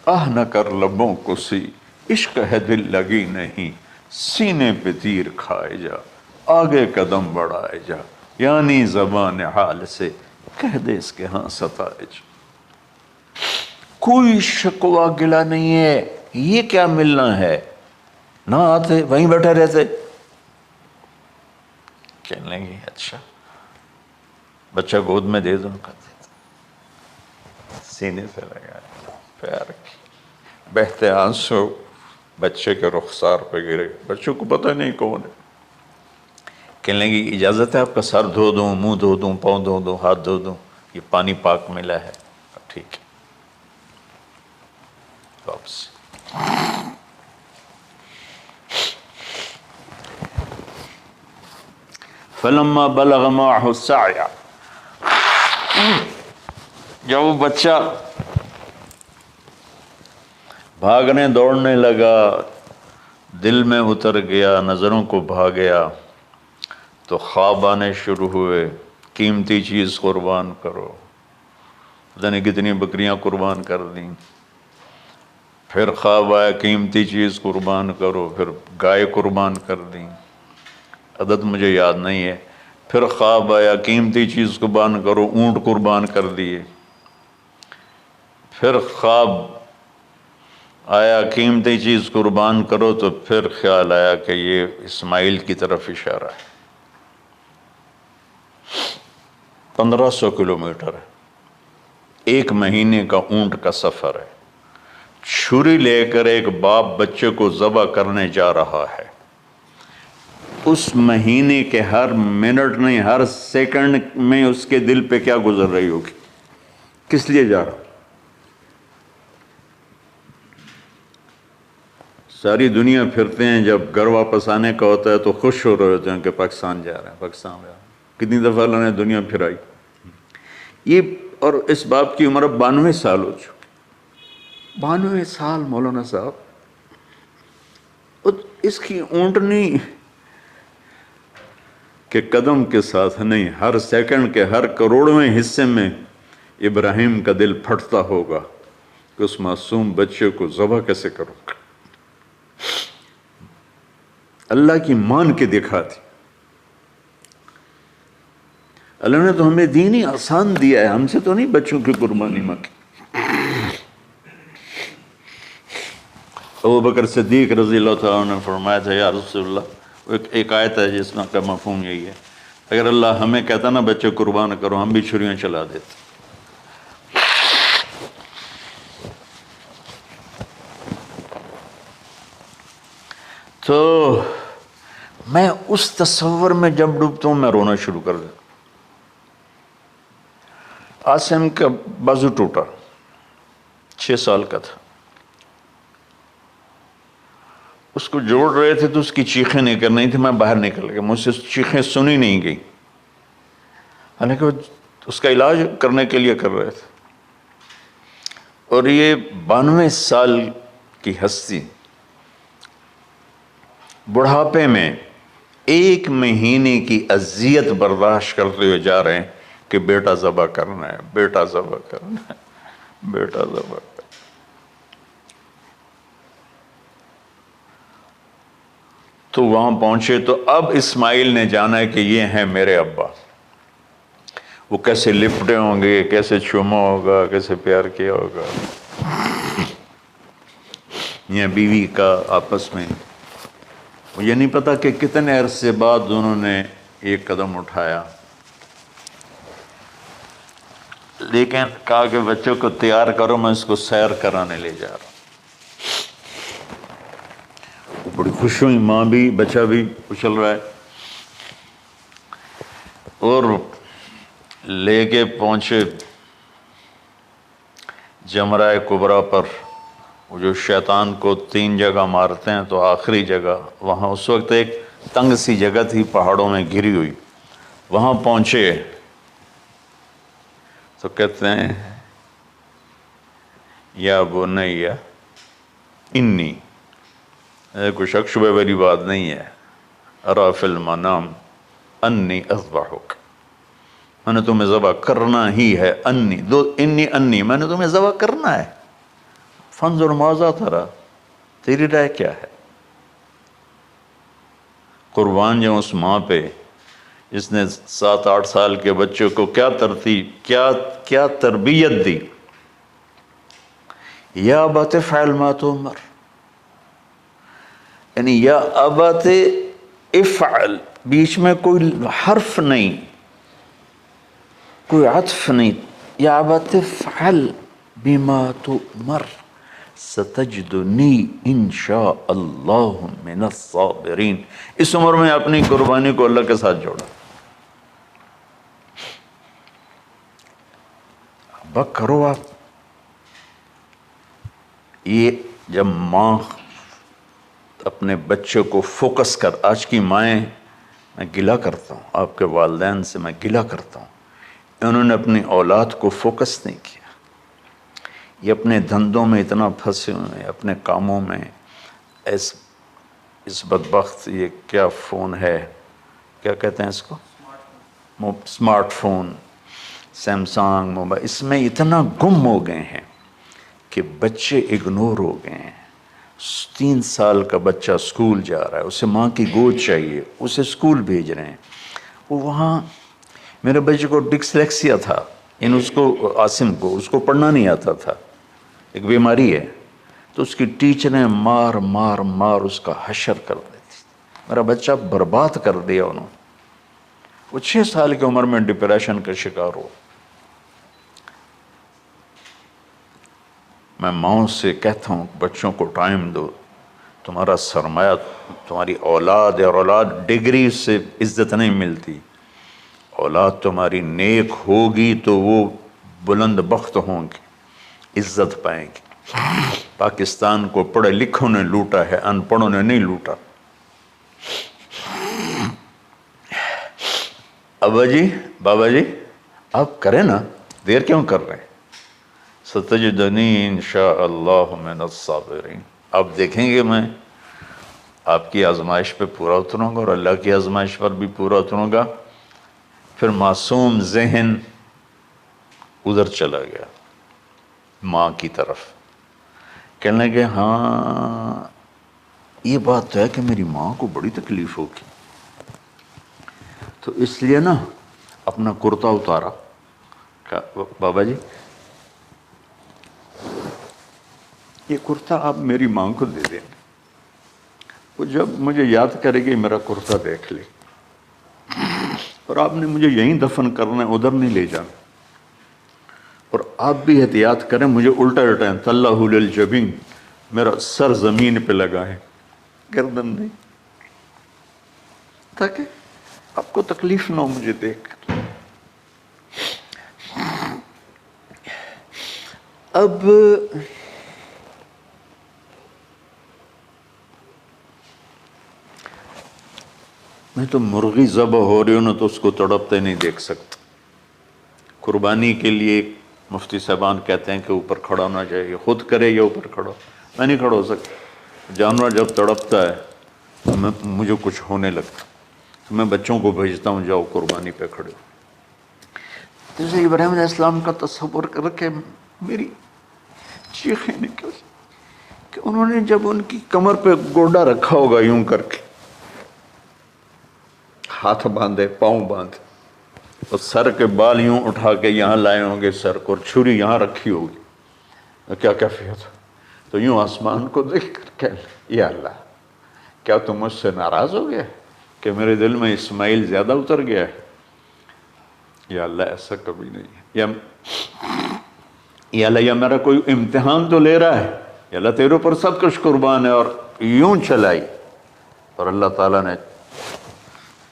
آہ نہ کر لبوں کو سی، عشق ہے دل لگی نہیں، سینے پہ تیر کھائے جا، آگے قدم بڑھائے جا، یعنی زبان حال سے کہہ دے اس کے ہاں ستائے جا۔ کوئی شکوہ گلا نہیں ہے، یہ کیا ملنا ہے، نہ آتے وہیں بیٹھے رہتے۔ کہنے لگے اچھا بچہ گود میں دے دو، سینے سے لگایا، پیار کی، بہتے آنسو بچے کے رخسار پہ گرے، بچوں کو پتہ نہیں کون ہے۔ کہنے لگی اجازت ہے آپ کا سر دھو دوں، منہ دھو دوں، پاؤں دھو دوں، ہاتھ دھو دوں، یہ پانی پاک ملا ہے، ٹھیک ہے واپس۔ فلما بلغ معه السعی، جب وہ بچہ بھاگنے دوڑنے لگا، دل میں اتر گیا، نظروں کو بھا گیا، تو خواب آنے شروع ہوئے، قیمتی چیز قربان کرو، پتہ نہیں کتنی بکریاں قربان کر دیں، پھر خواب آیا قیمتی چیز قربان کرو، پھر گائے قربان کر دیں، عدد مجھے یاد نہیں ہے، پھر خواب آیا قیمتی چیز قربان کرو، اونٹ قربان کر دیے، پھر خواب آیا قیمتی چیز قربان کرو، تو پھر خیال آیا کہ یہ اسماعیل کی طرف اشارہ ہے۔ 1500 کلومیٹر ہے، 1 مہینے کا اونٹ کا سفر ہے، چھری لے کر ایک باپ بچے کو ذبح کرنے جا رہا ہے، اس مہینے کے ہر منٹ نہیں، ہر سیکنڈ میں اس کے دل پہ کیا گزر رہی ہوگی، کس لیے جا رہا، ساری دنیا پھرتے ہیں، جب گھر واپس آنے کا ہوتا ہے تو خوش ہو رہے ہوتے ہیں کہ پاکستان جا رہے ہیں، پاکستان جا رہے ہیں۔ کتنی دفعہ اللہ نے دنیا پھرائی یہ، اور اس باپ کی عمر اب 92 سال ہو چکی، 92 سال مولانا صاحب، اس کی اونٹنی کے قدم کے ساتھ نہیں، ہر سیکنڈ کے ہر کروڑویں حصے میں ابراہیم کا دل پھٹتا ہوگا کہ اس معصوم بچے کو ذبح کیسے کروں۔ اللہ کی مان کے دکھا دی۔ اللہ نے تو ہمیں دین ہی آسان دیا ہے، ہم سے تو نہیں بچوں کی قربانی مانگی۔ ابو بکر صدیق رضی اللہ تعالیٰ عنہ نے فرمایا تھا، یا رسول اللہ، ایک آیت ہے جس میں کا مفہوم یہی ہے، اگر اللہ ہمیں کہتا نا بچے قربان کرو، ہم بھی چھریاں چلا دیتے۔ تو میں اس تصور میں جب ڈوبتا ہوں میں رونا شروع کر دیتا۔ عاصم کا بازو ٹوٹا، 6 سال کا تھا، اس کو جوڑ رہے تھے تو اس کی چیخیں نہیں کر رہی تھی، میں باہر نکل گیا، مجھ سے چیخیں سنی نہیں گئی، حالانکہ اس کا علاج کرنے کے لیے کر رہے تھے۔ اور یہ 92 سال کی ہستی بڑھاپے میں 1 مہینے کی اذیت برداشت کرتے ہوئے جا رہے ہیں کہ بیٹا ذبح کرنا ہے، بیٹا ذبح کرنا ہے، بیٹا ذبح کرنا ہے۔ تو وہاں پہنچے تو اب اسماعیل نے جانا ہے کہ یہ ہیں میرے ابا، وہ کیسے لپٹے ہوں گے، کیسے چوما ہوگا، کیسے پیار کیا ہوگا، یہ بیوی کا آپس میں۔ مجھے نہیں پتا کہ کتنے عرصے بعد انہوں نے ایک قدم اٹھایا، لیکن کہا کہ بچوں کو تیار کرو، میں اس کو سیر کرانے لے جا رہا ہوں۔ بڑی خوش ہوئی، ماں بھی بچہ بھی اچھل رہا ہے، اور لے کے پہنچے جمرہ کبریٰ پر، وہ جو شیطان کو 3 جگہ مارتے ہیں تو آخری جگہ وہاں، اس وقت ایک تنگ سی جگہ تھی پہاڑوں میں گھری ہوئی، وہاں پہنچے تو کہتے ہیں یا بنی انی، کوئی شک شبہ والی بات نہیں ہے، ارا فی المنام انی اذبحک، میں نے تمہیں ذبح کرنا ہی ہے، انی میں نے تمہیں ذبح کرنا ہے، فانظر ماذا تری، تیری رائے کیا ہے؟ قربان جاؤں اس ماں پہ جس نے 7-8 سال کے بچوں کو کیا تربیت دی۔ یا ابت افعل ما تؤمر، یعنی یا ابت افعل، بیچ میں کوئی حرف نہیں، کوئی عطف نہیں، یا ابت افعل بما تؤمر ستجدنی انشاء اللہ من الصابرین۔ اس عمر میں اپنی قربانی کو اللہ کے ساتھ جوڑا، ابا کرو آپ۔ یہ جب ماں اپنے بچے کو فوکس کر، آج کی مائیں، میں گلہ کرتا ہوں آپ کے والدین سے، میں گلہ کرتا ہوں، انہوں نے اپنی اولاد کو فوکس نہیں کیا، یہ اپنے دھندوں میں اتنا پھنسے ہوئے ہیں، اپنے کاموں میں، اس بدبخت یہ کیا فون ہے، کیا کہتے ہیں اس کو، اسمارٹ فون، سیمسنگ موبائل، اس میں اتنا گم ہو گئے ہیں کہ بچے اگنور ہو گئے ہیں۔ 3 سال کا بچہ سکول جا رہا ہے، اسے ماں کی گود چاہیے، اسے سکول بھیج رہے ہیں، وہ وہاں، میرے بچے کو ڈسلیکسیا تھا، اس کو عاصم کو، اس کو پڑھنا نہیں آتا تھا، ایک بیماری ہے، تو اس کی ٹیچریں مار مار مار اس کا حشر کر دیتی، میرا بچہ برباد کر دیا انہوں نے۔ وہ 6 سال کی عمر میں ڈپریشن کا شکار ہو۔ میں ماؤں سے کہتا ہوں بچوں کو ٹائم دو، تمہارا سرمایہ تمہاری اولاد ہے، اور اولاد ڈگری سے عزت نہیں ملتی، اولاد تمہاری نیک ہوگی تو وہ بلند بخت ہوں گی، عزت پائیں گی۔ پاکستان کو پڑھے لکھوں نے لوٹا ہے، ان پڑھوں نے نہیں لوٹا۔ ابا جی، بابا جی، آپ کریں نا، دیر کیوں کر رہے ہیں؟ ستجدنی انشاءاللہ من الصابرین، آپ دیکھیں گے میں آپ کی آزمائش پہ پورا اتروں گا اور اللہ کی آزمائش پر بھی پورا اتروں گا۔ پھر معصوم ذہن ادھر چلا گیا ماں کی طرف، کہنے لگے ہاں یہ بات تو ہے کہ میری ماں کو بڑی تکلیف ہوگی، تو اس لیے نا اپنا کرتا اتارا، کہا بابا جی یہ کرتا آپ میری ماں کو دے دیں، وہ جب مجھے یاد کرے گی میرا کرتا دیکھ لے، اور آپ نے مجھے یہیں دفن کرنا ہے، ادھر نہیں لے جانا، اور آپ بھی احتیاط کریں، مجھے الٹا الٹائیں، طلّہ للجبین، میرا سر زمین پہ لگا ہے، گردن نہیں، تاکہ آپ کو تکلیف نہ ہو مجھے دیکھ کر۔ اب میں تو مرغی ذبح ہو رہی ہوں نا تو اس کو تڑپتے نہیں دیکھ سکتا۔ قربانی کے لیے مفتی صاحبان کہتے ہیں کہ اوپر کھڑا ہونا چاہیے، خود کرے یا اوپر کھڑا ہو، میں نہیں کھڑا ہو سکتا۔ جانور جب تڑپتا ہے تو مجھے کچھ ہونے لگتا، تو میں بچوں کو بھیجتا ہوں جاؤ قربانی پہ کھڑے ہو۔ جیسے ابراہیم علیہ السلام کا تصور کر کے میری چیخیں نکل کہ انہوں نے جب ان کی کمر پہ گوڈا رکھا ہوگا یوں کر کے، ہاتھ باندھے، پاؤں باندھے، اور سر کے بال یوں اٹھا کے یہاں لائے ہوں گے سر کو، اور چھری یہاں رکھی ہوگی، کیا کیفیت؟ تو یوں آسمان کو دیکھ کر کہ یا اللہ کیا تم مجھ سے ناراض ہو گیا کہ میرے دل میں اسماعیل زیادہ اتر گیا ہے؟ یا اللہ ایسا کبھی نہیں ہے، یا اللہ یا میرا کوئی امتحان تو لے رہا ہے، یا اللہ تیرے اوپر سب کچھ قربان ہے، اور یوں چلائی، اور اللہ تعالیٰ نے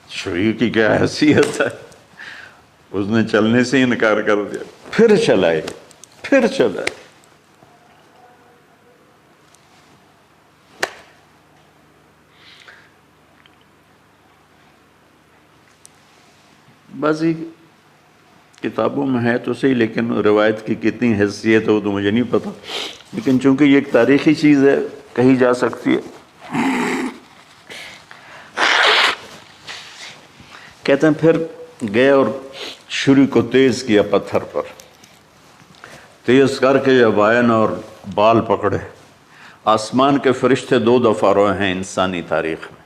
چھری کی کیا حیثیت ہے، اس نے چلنے سے انکار کر دیا، پھر چلائے، پھر چلائے۔ بعضی کتابوں میں ہے تو صحیح، لیکن روایت کی کتنی حیثیت ہے وہ تو مجھے نہیں پتا، لیکن چونکہ یہ ایک تاریخی چیز ہے کہی جا سکتی ہے۔ کہتے ہیں پھر گئے اور چھری کو تیز کیا پتھر پر، تیز کر کے جب آئے نا اور بال پکڑے، آسمان کے فرشتے 2 دفعہ روئے ہیں انسانی تاریخ میں،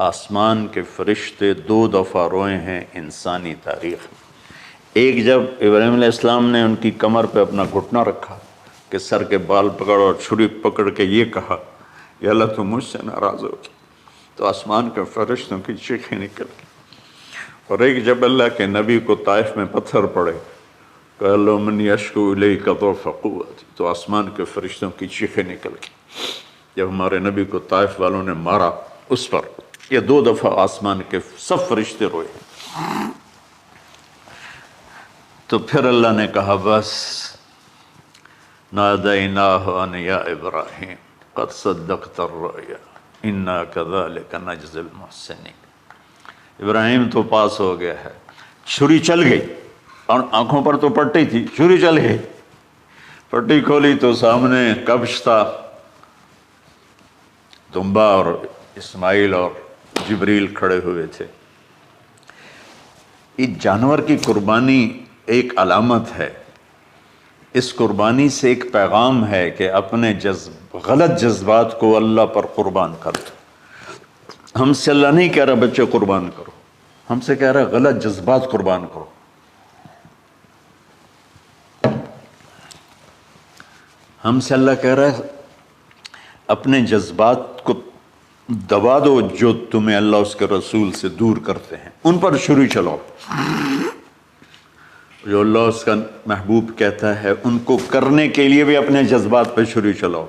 آسمان کے فرشتے 2 دفعہ روئے ہیں انسانی تاریخ میں۔ ایک جب ابراہیم علیہ السلام نے ان کی کمر پہ اپنا گھٹنا رکھا کہ سر کے بال پکڑ اور چھری پکڑ کے یہ کہا یا اللہ تم مجھ سے ناراض ہو، تو آسمان کے فرشتوں کی چیخیں نکل گئی، اور ایک جب اللہ کے نبی کو طائف میں پتھر پڑے کہ اللہ من یشکو الیک ضعف قوتی، تو آسمان کے فرشتوں کی چیخیں نکل گئی جب ہمارے نبی کو طائف والوں نے مارا اس پر۔ یہ 2 دفعہ آسمان کے سب فرشتے روئے۔ تو پھر اللہ نے کہا بس، نادیناہ ان یا ابراہیم قد صدقت الرؤیا انا کذلک نجزی المحسنین، ابراہیم تو پاس ہو گیا ہے۔ چھری چل گئی، اور آنکھوں پر تو پٹی تھی، چھری چل گئی، پٹی کھولی تو سامنے کبش تھا، دمبا اور اسماعیل اور جبریل کھڑے ہوئے تھے۔ اس جانور کی قربانی ایک علامت ہے، اس قربانی سے ایک پیغام ہے کہ اپنے غلط جذبات کو اللہ پر قربان کر دو۔ ہم سے اللہ نہیں کہہ رہا بچے قربان کرو، ہم سے کہہ رہا غلط جذبات قربان کرو۔ ہم سے اللہ کہہ رہا ہے اپنے جذبات کو دبا دو جو تمہیں اللہ اس کے رسول سے دور کرتے ہیں، ان پر چھری چلاؤ۔ جو اللہ اس کا محبوب کہتا ہے ان کو کرنے کے لیے بھی اپنے جذبات پہ چھری چلاؤ۔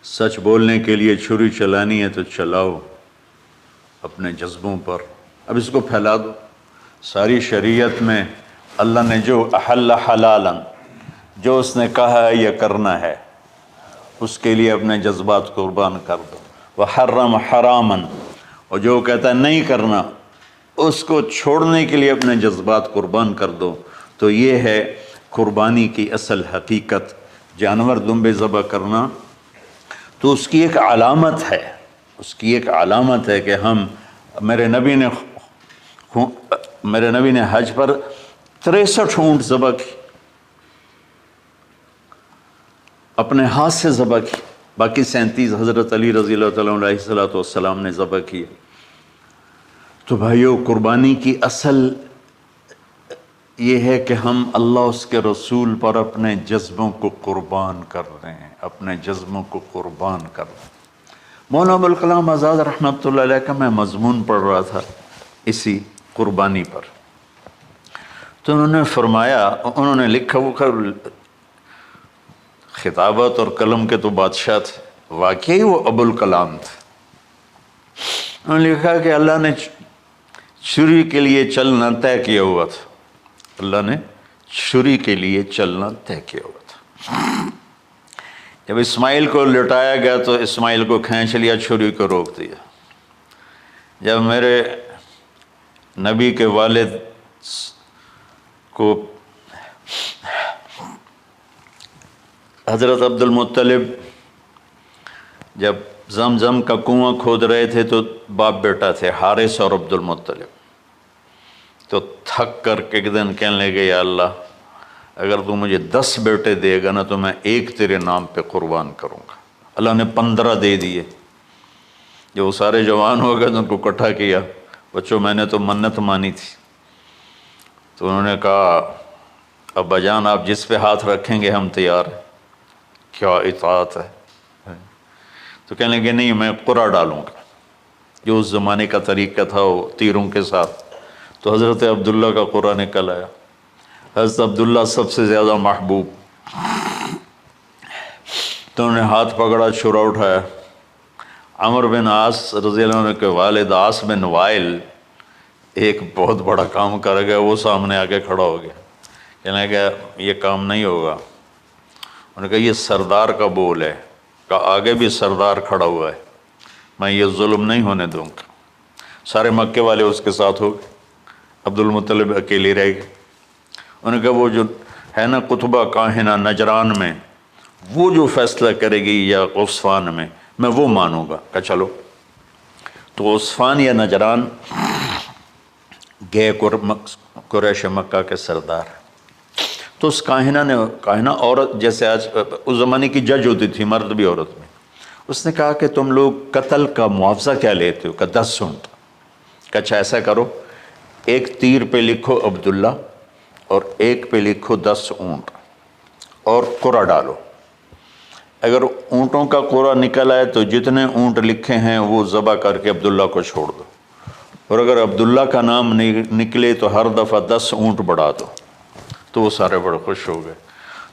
سچ بولنے کے لیے چھری چلانی ہے تو چلاؤ اپنے جذبوں پر، اب اس کو پھیلا دو۔ ساری شریعت میں اللہ نے جو احل حلالا، جو اس نے کہا ہے یہ کرنا ہے اس کے لیے اپنے جذبات قربان کر دو، وحرم حرامن، اور جو کہتا ہے نہیں کرنا اس کو چھوڑنے کے لیے اپنے جذبات قربان کر دو۔ تو یہ ہے قربانی کی اصل حقیقت۔ جانور دمبے ذبح کرنا تو اس کی ایک علامت ہے، اس کی ایک علامت ہے کہ ہم میرے نبی نے حج پر 63 اونٹ ذبح کی، اپنے ہاتھ سے ذبح کی، باقی 37 حضرت علی رضی اللہ تعالیٰ علیہ السلام نے ذبح کیے۔ تو بھائیو، قربانی کی اصل یہ ہے کہ ہم اللہ اس کے رسول پر اپنے جذبوں کو قربان کر رہے ہیں، اپنے جذبوں کو قربان کر رہے ہیں۔ مولانا ابوالکلام آزاد رحمۃ اللہ علیہ کا میں مضمون پڑھ رہا تھا اسی قربانی پر، تو انہوں نے فرمایا، انہوں نے لکھا، وہ خطابت اور قلم کے تو بادشاہ تھے، واقعی وہ ابوالکلام تھے۔ انہوں نے لکھا کہ اللہ نے چھری کے لیے چلنا طے کیا ہوا تھا، اللہ نے چھری کے لیے چلنا طے کیا ہوا تھا۔ جب اسماعیل کو لٹایا گیا تو اسماعیل کو کھینچ لیا، چھری کو روک دیا۔ جب میرے نبی کے والد کو حضرت عبد المطلب جب زمزم کا کنواں کھود رہے تھے تو باپ بیٹا تھے، حارث اور عبد المطلب، تو تھک کر کے ایک دن کہنے لگے، یا اللہ اگر تو مجھے 10 بیٹے دے گا نا تو میں ایک تیرے نام پہ قربان کروں گا۔ اللہ نے 15 دے دیے۔ جب وہ سارے جوان ہو گئے تو ان کو اکٹھا کیا، بچوں میں نے تو منت مانی تھی۔ تو انہوں نے کہا، ابا جان آپ جس پہ ہاتھ رکھیں گے ہم تیار ہیں، کیا اطاعت ہے۔ تو کہنے لگے نہیں، میں قرعہ ڈالوں گا، جو اس زمانے کا طریقہ تھا وہ تیروں کے ساتھ۔ تو حضرت عبداللہ کا قرعہ نکل آیا، حضرت عبداللہ سب سے زیادہ محبوب، تو انہوں نے ہاتھ پکڑا، چھرا اٹھایا۔ عمر بن عاص رضی اللہ عنہ کے والد عاص بن وائل ایک بہت بڑا کام کر گیا، وہ سامنے آ کے کھڑا ہو گیا، کہنے لگا یہ کام نہیں ہوگا۔ انہوں نے کہا یہ سردار کا بول ہے، کہا آگے بھی سردار کھڑا ہوا ہے، میں یہ ظلم نہیں ہونے دوں گا۔ سارے مکے والے اس کے ساتھ ہو گئے، عبد المطلب اکیلے رہ گئے۔ انہوں نے کہا وہ جو ہے نا قطبہ کاہنہ نجران میں، وہ جو فیصلہ کرے گی یا عصفان میں وہ مانوں گا۔ کہا چلو۔ تو عصفان یا نجران گئے قریش مکہ کے سردار۔ تو اس کاہنہ عورت، جیسے آج اس زمانے کی جج ہوتی تھی، مرد بھی عورت میں، اس نے کہا کہ تم لوگ قتل کا معاوضہ کیا لیتے ہو؟ کہ 10 اونٹ۔ کہ اچھا ایسا کرو، ایک تیر پہ لکھو عبداللہ اور ایک پہ لکھو 10 اونٹ اور قرعہ ڈالو۔ اگر اونٹوں کا قرعہ نکل آئے تو جتنے اونٹ لکھے ہیں وہ ذبح کر کے عبداللہ کو چھوڑ دو، اور اگر عبداللہ کا نام نکلے تو ہر دفعہ 10 اونٹ بڑھا دو۔ تو وہ سارے بڑے خوش ہو گئے۔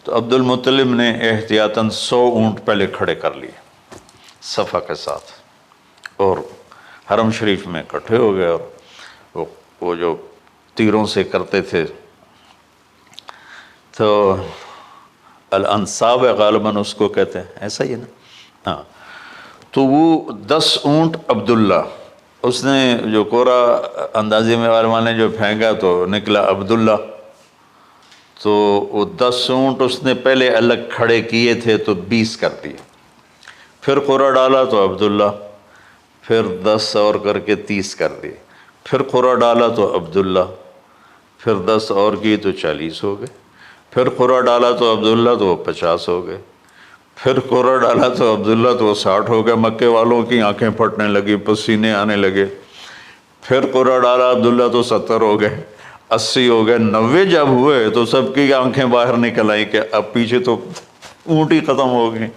تو عبد المطلب نے احتیاطاً 100 اونٹ پہلے کھڑے کر لیے صفا کے ساتھ، اور حرم شریف میں اکٹھے ہو گئے، اور وہ جو تیروں سے کرتے تھے تو الانصاب غالباً اس کو کہتے ہیں، ایسا ہی ہے نا؟ ہاں۔ تو وہ 10 اونٹ عبداللہ، اس نے جو قرعہ اندازی میں والے جو پھینکا تو نکلا عبداللہ۔ تو وہ 10 اونٹ اس نے پہلے الگ کھڑے کیے تھے تو 20 کر دیے، پھر قرعہ ڈالا تو عبداللہ، پھر 10 اور کر کے 30 کر دیے، پھر قرعہ ڈالا تو عبداللہ، پھر 10 اور کی تو 40 ہو گئے، پھر قرعہ ڈالا تو عبداللہ تو 50 ہو گئے، پھر قرعہ ڈالا تو عبداللہ تو 60 ہو گئے۔ مکے والوں کی آنکھیں پھٹنے لگی، پسینے آنے لگے۔ پھر قرعہ ڈالا عبداللہ تو 70 ہو گئے، 80 ہو گئے، 90 جب ہوئے تو سب کی آنکھیں باہر نکل آئیں کہ اب پیچھے تو اونٹ ہی ختم ہو گئے۔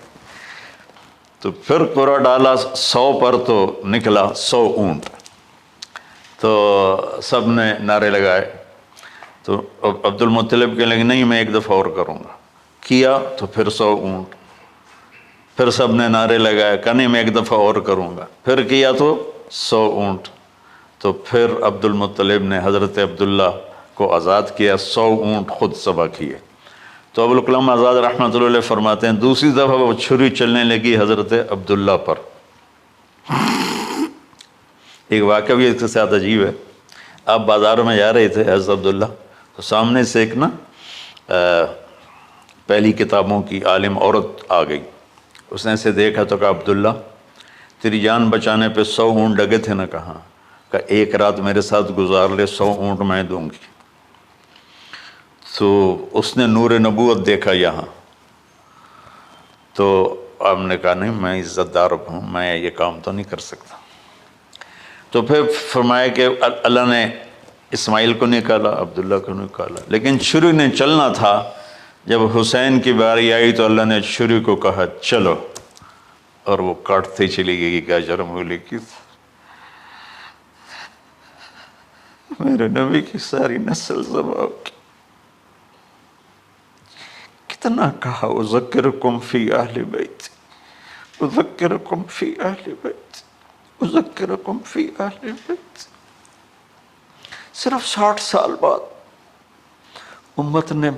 تو پھر قرعہ ڈالا 100 پر تو نکلا 100 اونٹ۔ تو سب نے نعرے لگائے، تو عبد المطلب کہنے لگے نہیں میں ایک دفعہ اور کروں گا، کیا تو پھر 100 اونٹ، پھر سب نے نعرے لگائے، کہا نہیں میں ایک دفعہ اور کروں گا، پھر کیا تو 100 اونٹ۔ تو پھر عبد المطلب نے حضرت عبداللہ کو آزاد کیا، 100 اونٹ خود ذبح کیے۔ تو ابوالکلام آزاد رحمۃ اللہ علیہ فرماتے ہیں دوسری دفعہ وہ چھری چلنے لگی حضرت عبداللہ پر۔ ایک واقعہ بھی اس کے ساتھ عجیب ہے۔ آپ بازاروں میں جا رہے تھے حضرت عبداللہ، تو سامنے سے ایک نا پہلی کتابوں کی عالم عورت آ گئی۔ اس نے اسے دیکھا تو کہا عبداللہ تیری جان بچانے پہ 100 اونٹ ڈگے تھے نا؟ کہاں؟ کہ ایک رات میرے ساتھ گزار لے 100 اونٹ میں دوں گی۔ تو اس نے نور نبوت دیکھا یہاں، تو آپ نے کہا نہیں میں عزت دار ہوں، میں یہ کام تو نہیں کر سکتا۔ تو پھر فرمایا کہ اللہ نے اسماعیل کو نکالا، عبداللہ کو نکالا، لیکن چھری نے چلنا تھا۔ جب حسین کی باری آئی تو اللہ نے چھری کو کہا چلو، اور وہ کاٹتے چلی گئی۔ کیا جرم ہولی کی میرے نبی کی ساری نسل ذبح کی۔ کتنا کہا اذکرکم فی اہل بیت، اذکرکم فی اہل بیت، اذکرکم فی اہل بیت۔ صرف 60 سال بعد امت نے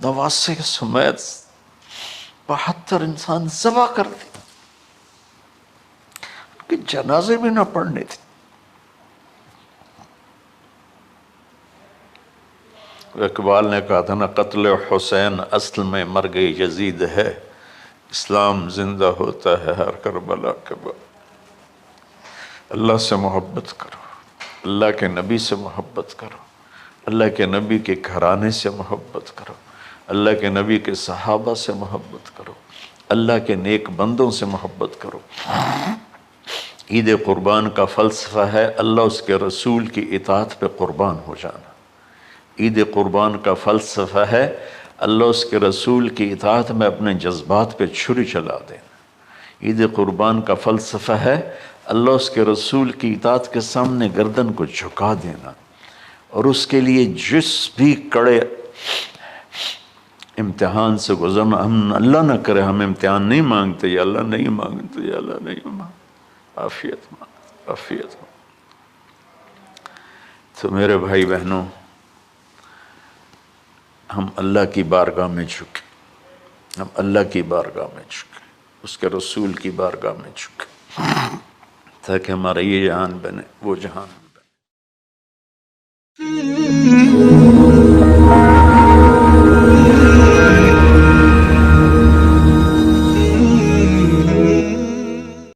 89 سمیت 72 انسان ذبح کر دی، ان کے جنازے بھی نہ پڑھنے تھے۔ اقبال نے کہا تھا نا قتل حسین اصل میں مرگ یزید ہے، اسلام زندہ ہوتا ہے ہر کربلا کے بعد۔ اللہ سے محبت کرو، اللہ کے نبی سے محبت کرو، اللہ کے نبی کے گھرانے سے محبت کرو، اللہ کے نبی کے صحابہ سے محبت کرو، اللہ کے نیک بندوں سے محبت کرو۔ عید قربان کا فلسفہ ہے اللہ اس کے رسول کی اطاعت پہ قربان ہو جانا۔ عید قربان کا فلسفہ ہے اللہ اس کے رسول کی اطاعت میں اپنے جذبات پہ چھری چلا دینا۔ عید قربان کا فلسفہ ہے اللہ اس کے رسول کی اطاعت کے سامنے گردن کو جھکا دینا، اور اس کے لیے جس بھی کڑے امتحان سے گزرنا۔ ہم اللہ نہ کرے ہم امتحان نہیں مانگتے، یا اللہ نہیں مانگتے، یا اللہ نہیں مانگتے، عافیت مانگ، عافیت مانگ۔ تو میرے بھائی بہنوں، ہم اللہ کی بارگاہ میں جھکے، ہم اللہ کی بارگاہ میں جھکے، اس کے رسول کی بارگاہ میں جھکے، تاکہ ہمارا یہ جہان بنے وہ جہان بنے۔